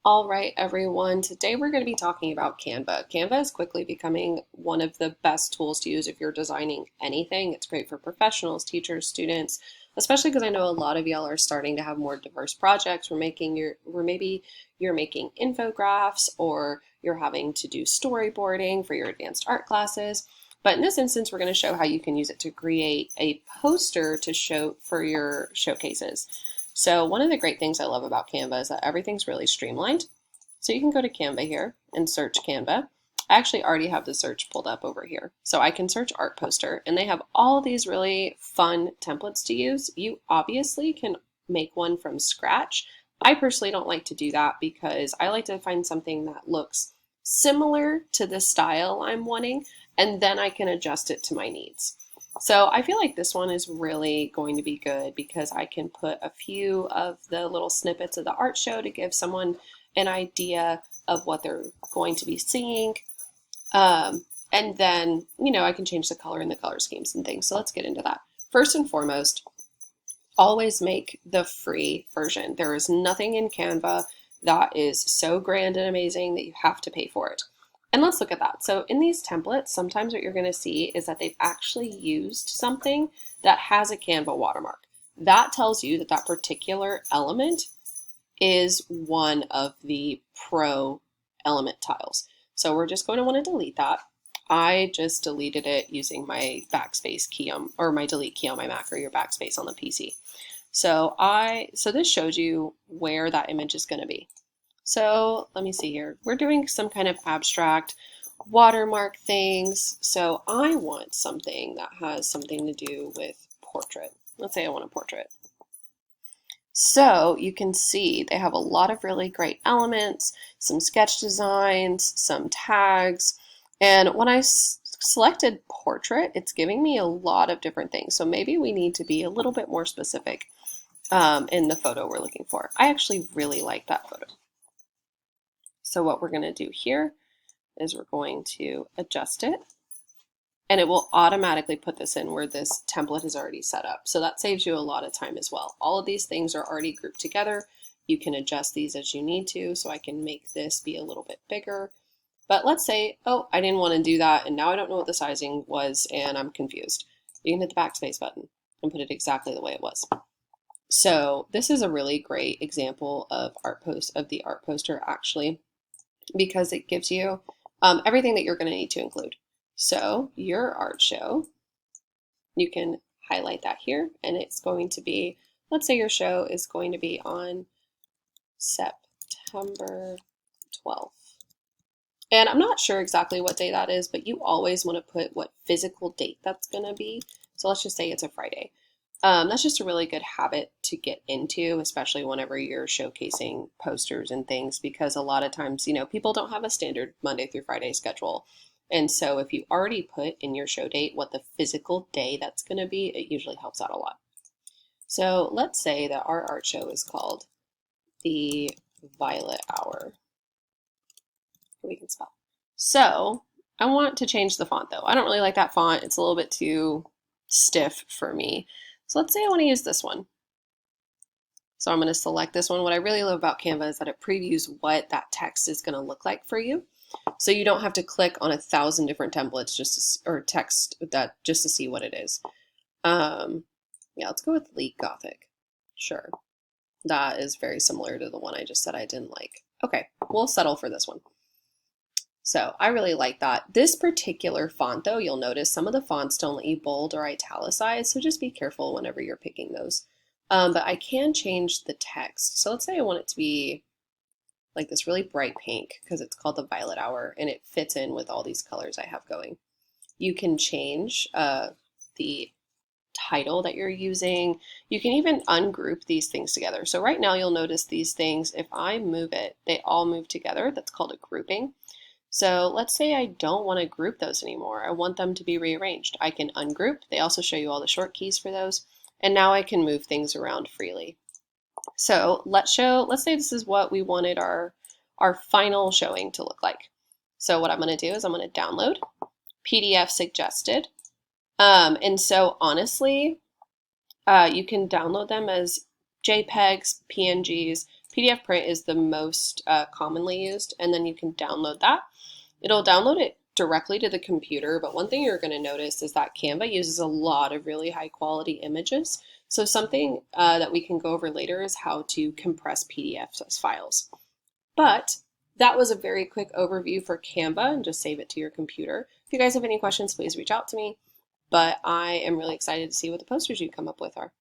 All right, everyone. Today we're going to be talking about Canva. Canva is quickly becoming one of the best tools to use if you're designing anything. It's great for professionals, teachers, students, especially because I know a lot of y'all are starting to have more diverse projects. Where maybe you're making infographics or you're having to do storyboarding for your advanced art classes. But in this instance, we're going to show how you can use it to create a poster to show for your showcases. So one of the great things I love about Canva is that everything's really streamlined. So you can go to Canva here and search Canva. I actually already have the search pulled up over here. So I can search art poster and they have all these really fun templates to use. You obviously can make one from scratch. I personally don't like to do that because I like to find something that looks similar to the style I'm wanting, and then I can adjust it to my needs. So I feel like this one is really going to be good because I can put a few of the little snippets of the art show to give someone an idea of what they're going to be seeing. And then, I can change the color and the color schemes and things. So let's get into that. First and foremost, always make the free version. There is nothing in Canva that is so grand and amazing that you have to pay for it. And let's look at that. So in these templates, sometimes what you're going to see is that they've actually used something that has a Canva watermark. That tells you that that particular element is one of the pro element tiles. So we're just going to want to delete that. I just deleted it using my backspace key or my delete key on my Mac, or your backspace on the PC. So this shows you where that image is going to be. So let me see here. We're doing some kind of abstract watermark things. So I want something that has something to do with portrait. Let's say I want a portrait. So you can see they have a lot of really great elements, some sketch designs, some tags. And when I selected portrait, it's giving me a lot of different things. So maybe we need to be a little bit more specific in the photo we're looking for. I actually really like that photo. So what we're going to do here is we're going to adjust it, and it will automatically put this in where this template is already set up. So that saves you a lot of time as well. All of these things are already grouped together. You can adjust these as you need to. So I can make this be a little bit bigger. But let's say, oh, I didn't want to do that, and now I don't know what the sizing was, and I'm confused. You can hit the backspace button and put it exactly the way it was. So this is a really great example of the art poster actually, because it gives you everything that you're going to need to include. So your art show, you can highlight that here, and it's going to be, let's say your show is going to be on September 12th. And I'm not sure exactly what day that is, but you always want to put what physical date that's going to be. So let's just say it's a Friday. That's just a really good habit to get into, especially whenever you're showcasing posters and things, because a lot of times, people don't have a standard Monday through Friday schedule. And so if you already put in your show date what the physical day that's going to be, it usually helps out a lot. So let's say that our art show is called the Violet Hour. We can spell. So I want to change the font though. I don't really like that font. It's a little bit too stiff for me. So let's say I want to use this one. So I'm going to select this one. What I really love about Canva is that it previews what that text is going to look like for you. So you don't have to click on 1,000 different templates or text that just to see what it is. Yeah, let's go with Leak Gothic. Sure. That is very similar to the one I just said I didn't like. Okay, we'll settle for this one. So I really like that. This particular font though, you'll notice some of the fonts don't let you bold or italicize, so just be careful whenever you're picking those. But I can change the text. So let's say I want it to be like this really bright pink because it's called the Violet Hour and it fits in with all these colors I have going. You can change the title that you're using. You can even ungroup these things together. So right now you'll notice these things, if I move it, they all move together. That's called a grouping. So let's say I don't want to group those anymore. I want them to be rearranged. I can ungroup. They also show you all the short keys for those. And now I can move things around freely. So let's say this is what we wanted our final showing to look like. So what I'm going to do is I'm going to download PDF suggested. And so honestly, you can download them as JPEGs, PNGs, PDF print is the most commonly used, and then you can download that. It'll download it directly to the computer, but one thing you're going to notice is that Canva uses a lot of really high quality images. So something that we can go over later is how to compress PDFs as files. But that was a very quick overview for Canva, and just save it to your computer. If you guys have any questions, please reach out to me. But I am really excited to see what the posters you come up with are.